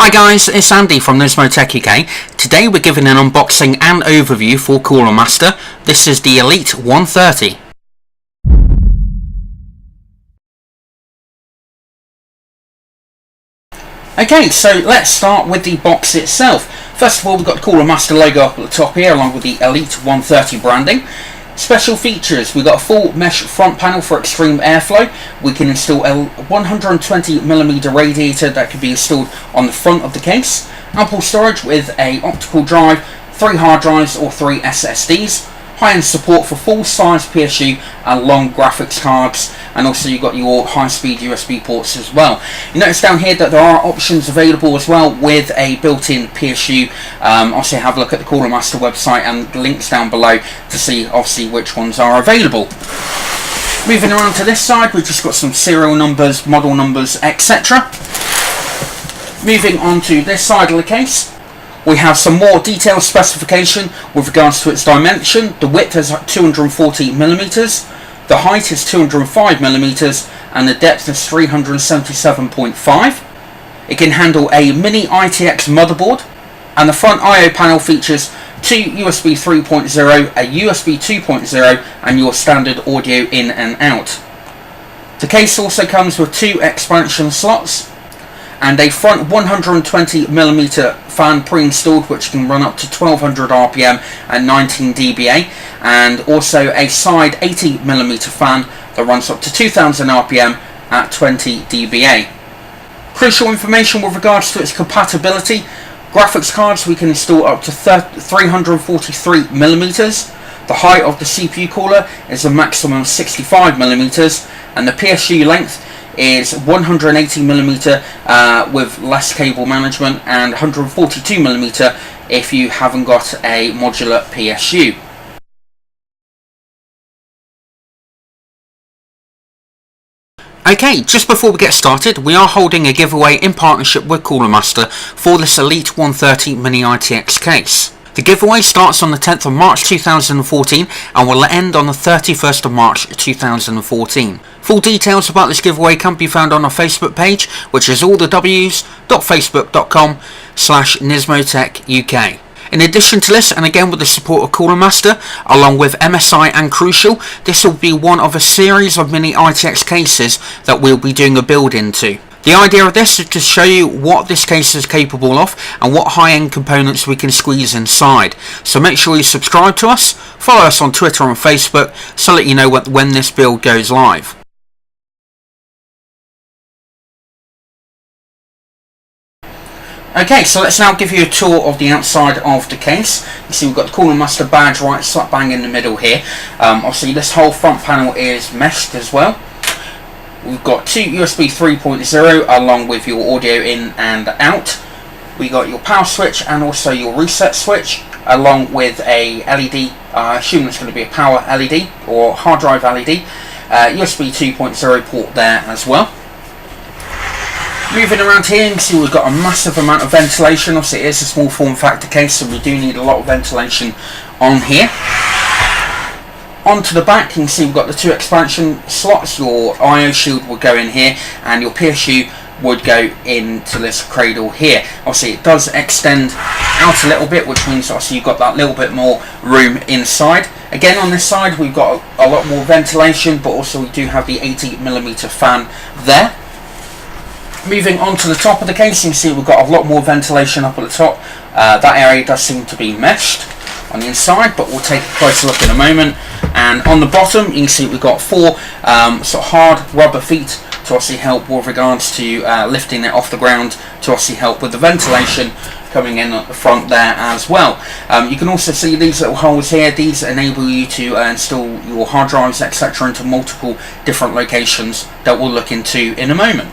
Hi guys, it's Andy from Mini-ITX UK. Today we're giving an unboxing and overview for Cooler Master. This is the Elite 130. Okay, so let's start with the box itself. First of all, we've got the Cooler Master logo up at the top here along with the Elite 130 branding. Special features, we've got a full mesh front panel for extreme airflow. We can install a 120mm radiator that can be installed on the front of the case. Ample storage with an optical drive, 3 hard drives or 3 SSDs. High-end support for full-size PSU and long graphics cards, and also you've got your high-speed USB ports as well. You notice down here that there are options available as well with a built-in PSU. Also have a look at the Cooler Master website and links down below to see obviously which ones are available. Moving around to this side, we've just got some serial numbers, model numbers, etc. Moving on to this side of the case, we have some more detailed specification with regards to its dimension. The width is 240mm, the height is 205mm, and the depth is 377.5. It can handle a Mini-ITX motherboard, and the front I/O panel features 2 USB 3.0, a USB 2.0, and your standard audio in and out. The case also comes with 2 expansion slots and a front 120mm fan pre-installed, which can run up to 1200 RPM and 19 dBA, and also a side 80mm fan that runs up to 2000 RPM at 20 dBA. Crucial information with regards to its compatibility: graphics cards we can install up to 343mm. The height of the CPU cooler is a maximum 65mm, and the PSU length is 180mm with less cable management, and 142mm if you haven't got a modular PSU. Okay, just before we get started, we are holding a giveaway in partnership with Cooler Master for this Elite 130 Mini-ITX case. The giveaway starts on the 10th of March 2014 and will end on the 31st of March 2014. Full details about this giveaway can be found on our Facebook page, which is allthews.facebook.com/Mini-ITX UK. In addition to this, and again with the support of Cooler Master, along with MSI and Crucial, this will be one of a series of Mini-ITX cases that we'll be doing a build into. The idea of this is to show you what this case is capable of and what high-end components we can squeeze inside. So make sure you subscribe to us, follow us on Twitter and Facebook, so let you know when this build goes live. Okay, so let's now give you a tour of the outside of the case. You see we've got the Cooler Master badge right slap bang in the middle here. Obviously this whole front panel is meshed as well. We've got 2 USB 3.0 along with your audio in and out. We got your power switch and also your reset switch, along with a LED. I assume it's going to be a power LED or hard drive LED. USB 2.0 port there as well. Moving around here, you can see we've got a massive amount of ventilation. Obviously it is a small form factor case, so we do need a lot of ventilation on here. Onto the back, you can see we've got the 2 expansion slots. Your I/O shield would go in here, and your PSU would go into this cradle here. Obviously it does extend out a little bit, which means obviously you've got that little bit more room inside. Again, on this side we've got a lot more ventilation, but also we do have the 80mm fan there. Moving on to the top of the case, you can see we've got a lot more ventilation up at the top. That area does seem to be meshed on the inside, but we'll take a closer look in a moment. And on the bottom you can see we've got 4 sort of hard rubber feet to obviously help with regards to lifting it off the ground, to obviously help with the ventilation coming in at the front there as well. You can also see these little holes here. These enable you to install your hard drives etc. into multiple different locations that we'll look into in a moment.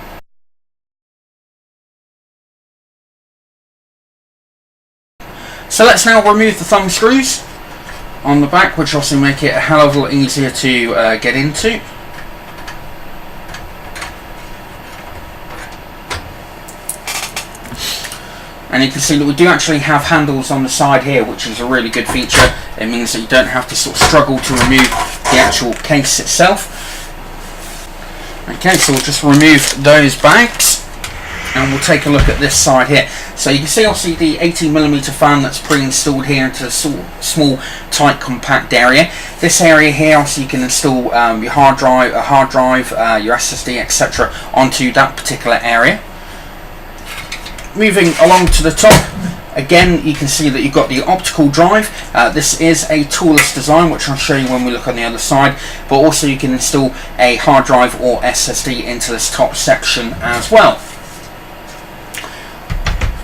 So let's now remove the thumb screws on the back, which also make it a hell of a lot easier to get into. And you can see that we do actually have handles on the side here, which is a really good feature. It means that you don't have to sort of struggle to remove the actual case itself. Okay, so we'll just remove those bags. And we'll take a look at this side here. So you can see obviously the 18mm fan that's pre-installed here into a small, tight, compact area. This area here, obviously you can install your hard drive, your SSD, etc. onto that particular area. Moving along to the top, again you can see that you've got the optical drive. This is a toolless design, which I'll show you when we look on the other side, but also you can install a hard drive or SSD into this top section as well.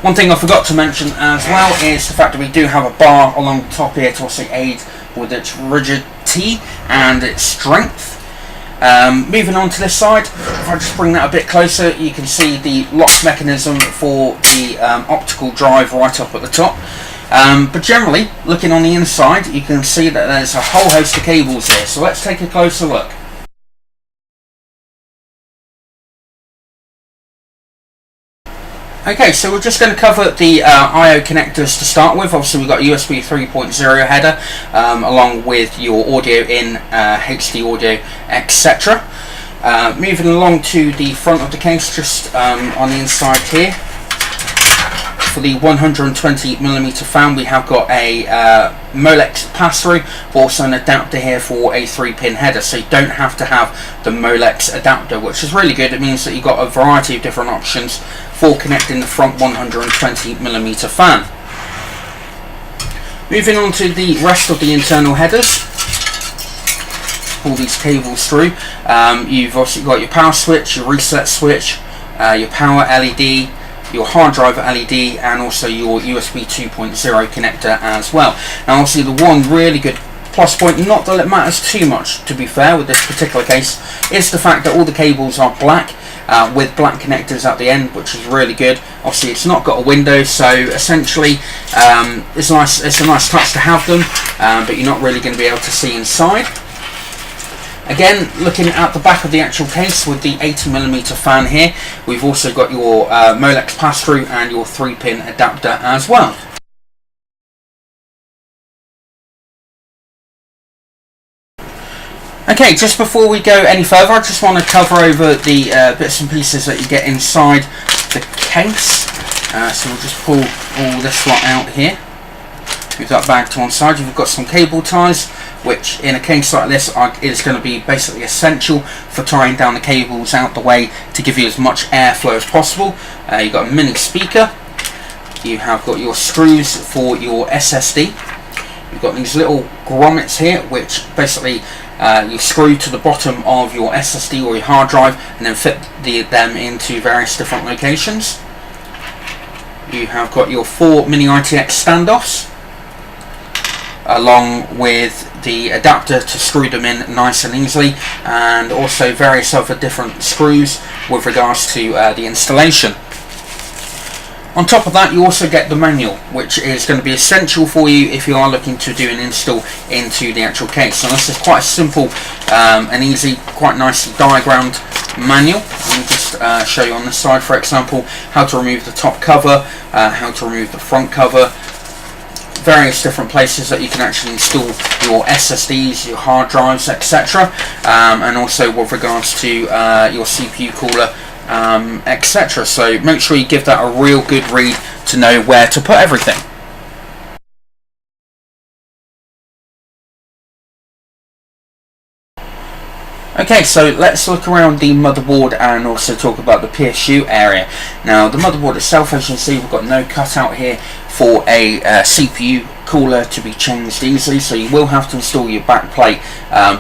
One thing I forgot to mention as well is the fact that we do have a bar along the top here to also aid with its rigidity and its strength. Moving on to this side, if I just bring that a bit closer, you can see the lock mechanism for the optical drive right up at the top. But generally, looking on the inside, you can see that there's a whole host of cables here. So let's take a closer look. Okay, so we're just going to cover the I/O connectors to start with. Obviously we've got a USB 3.0 header along with your audio in, HD audio, etc. Moving along to the front of the case, just on the inside here. For the 120mm fan, we have got a Molex pass-through, but also an adapter here for a 3-pin header, so you don't have to have the Molex adapter, which is really good. It means that you've got a variety of different options for connecting the front 120mm fan. Moving on to the rest of the internal headers. Pull these cables through. You've obviously got your power switch, your reset switch, your power LED, your hard drive LED, and also your USB 2.0 connector as well. Now obviously the one really good plus point, not that it matters too much to be fair with this particular case, is the fact that all the cables are black with black connectors at the end, which is really good. Obviously it's not got a window, so essentially it's a nice touch to have them, but you're not really going to be able to see inside. Again, looking at the back of the actual case with the 80mm fan here, we've also got your Molex pass-through and your 3-pin adapter as well. Okay, just before we go any further, I just want to cover over the bits and pieces that you get inside the case. So we'll just pull all this lot out here. Move that bag to one side. You've got some cable ties, which in a case like this is going to be basically essential for tying down the cables out the way to give you as much airflow as possible. You've got a mini speaker. You have got your screws for your SSD. You've got these little grommets here, which basically you screw to the bottom of your SSD or your hard drive and then fit them into various different locations. You have got your 4 Mini-ITX standoffs, along with the adapter to screw them in nice and easily, and also various other different screws with regards to the installation. On top of that, you also get the manual, which is going to be essential for you if you are looking to do an install into the actual case. And this is quite a simple and easy, quite nicely diagrammed manual. Let me just show you on this side, for example, how to remove the top cover, how to remove the front cover, various different places that you can actually install your SSDs, your hard drives, etc. And also with regards to your CPU cooler, etc. So make sure you give that a real good read to know where to put everything. Okay, so let's look around the motherboard and also talk about the PSU area. Now the motherboard itself, as you can see, we've got no cutout here for a CPU cooler to be changed easily, so you will have to install your back plate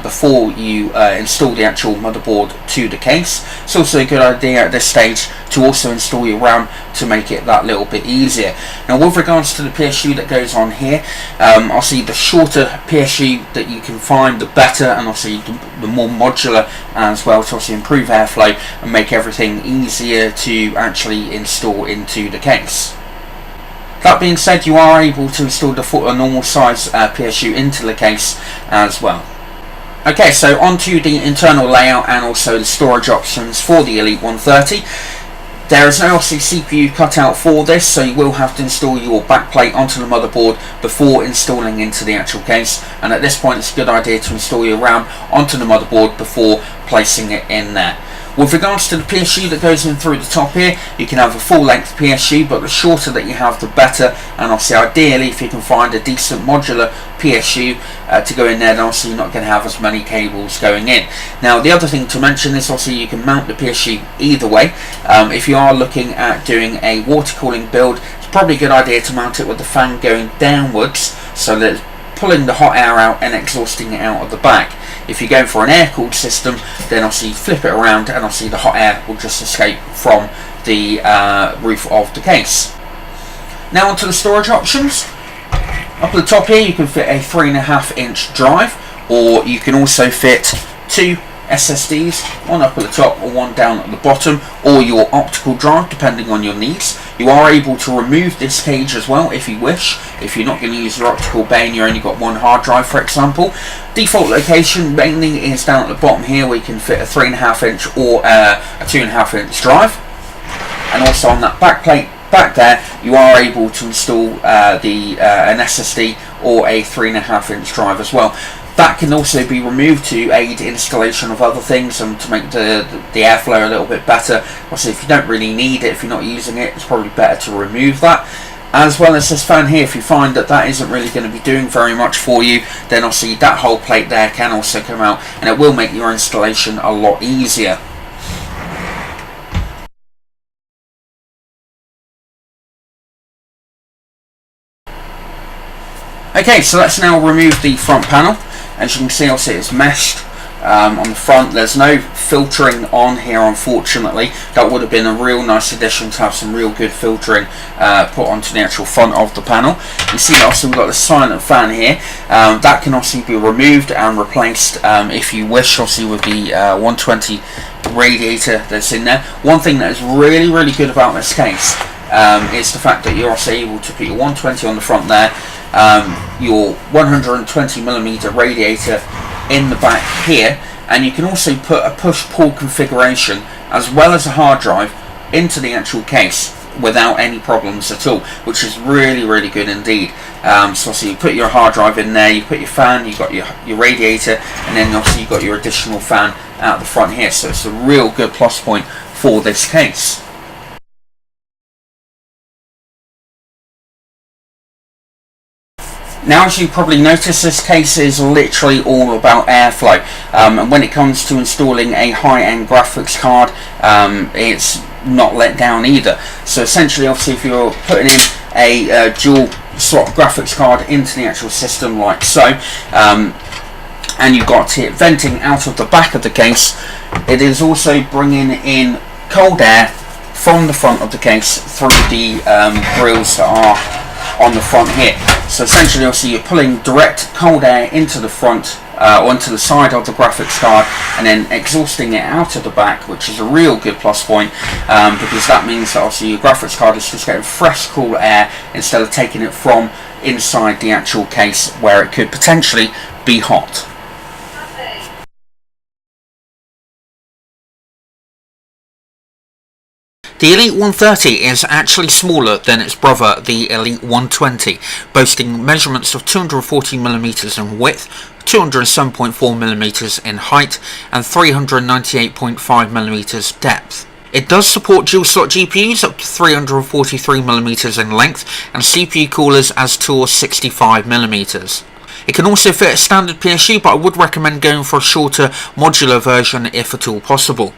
before you install the actual motherboard to the case. It's also a good idea at this stage to also install your RAM to make it that little bit easier. Now with regards to the PSU that goes on here, obviously the shorter PSU that you can find, the better, and obviously the more modular as well, to obviously improve airflow and make everything easier to actually install into the case. That being said, you are able to install a normal size PSU into the case as well. Okay, so onto the internal layout and also the storage options for the Elite 130. There is no CPU cutout for this, so you will have to install your backplate onto the motherboard before installing into the actual case, and at this point it's a good idea to install your RAM onto the motherboard before placing it in there. With regards to the PSU that goes in through the top here, you can have a full length PSU, but the shorter that you have the better, and obviously ideally if you can find a decent modular PSU to go in there, then obviously you're not going to have as many cables going in. Now the other thing to mention is obviously you can mount the PSU either way. If you are looking at doing a water cooling build, it's probably a good idea to mount it with the fan going downwards, so that it's pulling the hot air out and exhausting it out of the back. If you're going for an air-cooled system, then obviously you flip it around and obviously the hot air will just escape from the roof of the case. Now onto the storage options. Up at the top here you can fit a 3.5-inch drive, or you can also fit 2 SSDs, one up at the top or one down at the bottom, or your optical drive depending on your needs. You are able to remove this cage as well if you wish, if you're not going to use your optical bay and you only got one hard drive, for example. Default location mainly is down at the bottom here, where you can fit a 3.5-inch or a 2.5-inch drive. And also on that back plate back there you are able to install an SSD or a 3.5-inch drive as well. That can also be removed to aid installation of other things and to make the airflow a little bit better. Also, if you don't really need it, if you're not using it, it's probably better to remove that. As well as this fan here, if you find that that isn't really going to be doing very much for you, then obviously that whole plate there can also come out, and it will make your installation a lot easier. Okay, so let's now remove the front panel. As you can see, obviously it's meshed on the front. There's no filtering on here, unfortunately. That would have been a real nice addition to have some real good filtering put onto the actual front of the panel. You see also we've got the silent fan here. That can obviously be removed and replaced if you wish, obviously with the 120 radiator that's in there. One thing that is really, really good about this case is the fact that you're also able to put your 120 on the front there, your 120mm radiator in the back here, and you can also put a push-pull configuration as well as a hard drive into the actual case without any problems at all, which is really, really good indeed. So you put your hard drive in there, you put your fan, you've got your radiator, and then obviously you've got your additional fan out the front here, so it's a real good plus point for this case. Now, as you probably noticed, this case is literally all about airflow, and when it comes to installing a high-end graphics card, it's not let down either. So essentially, obviously, if you're putting in a dual slot graphics card into the actual system like so, and you've got it venting out of the back of the case, it is also bringing in cold air from the front of the case through the grills that are on the front here. So essentially, obviously, you're pulling direct cold air into the front onto the side of the graphics card and then exhausting it out of the back, which is a real good plus point, because that means that obviously your graphics card is just getting fresh cool air instead of taking it from inside the actual case where it could potentially be hot. The Elite 130 is actually smaller than its brother, the Elite 120, boasting measurements of 240mm in width, 207.4mm in height, and 398.5mm depth. It does support dual slot GPUs up to 343mm in length, and CPU coolers as tall as 65mm. It can also fit a standard PSU, but I would recommend going for a shorter modular version if at all possible.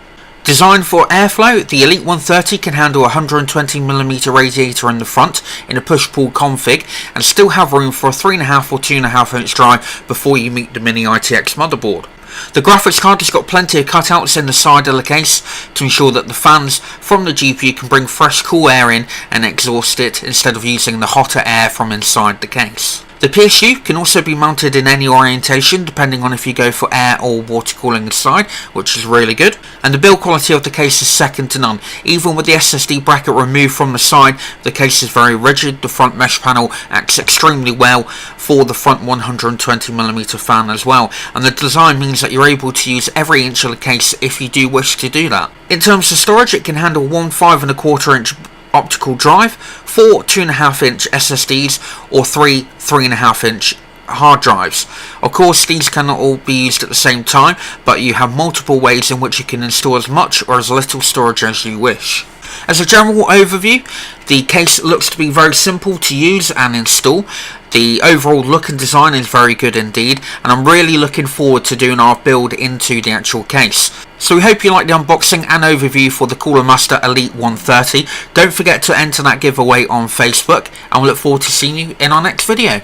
Designed for airflow, the Elite 130 can handle a 120mm radiator in the front in a push-pull config and still have room for a 3.5 or 2.5-inch drive before you meet the Mini-ITX motherboard. The graphics card has got plenty of cutouts in the side of the case to ensure that the fans from the GPU can bring fresh cool air in and exhaust it instead of using the hotter air from inside the case. The PSU can also be mounted in any orientation depending on if you go for air or water cooling inside, which is really good. And the build quality of the case is second to none. Even with the SSD bracket removed from the side, the case is very rigid. The front mesh panel acts extremely well for the front 120mm fan as well. And the design means that you're able to use every inch of the case if you do wish to do that. In terms of storage, it can handle one 5.25-inch optical drive, 4 2.5-inch SSDs, or 3 3.5-inch hard drives. Of course, these cannot all be used at the same time, but you have multiple ways in which you can install as much or as little storage as you wish. As a general overview, the case looks to be very simple to use and install. The overall look and design is very good indeed, and I'm really looking forward to doing our build into the actual case. So we hope you like the unboxing and overview for the Cooler Master Elite 130. Don't forget to enter that giveaway on Facebook, and we look forward to seeing you in our next video.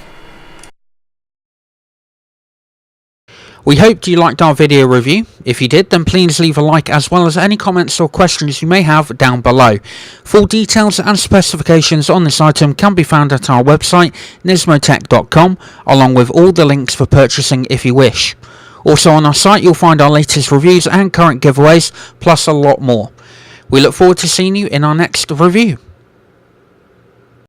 We hoped you liked our video review. If you did, then please leave a like, as well as any comments or questions you may have down below. Full details and specifications on this item can be found at our website, nismotech.com, along with all the links for purchasing if you wish. Also on our site you'll find our latest reviews and current giveaways, plus a lot more. We look forward to seeing you in our next review.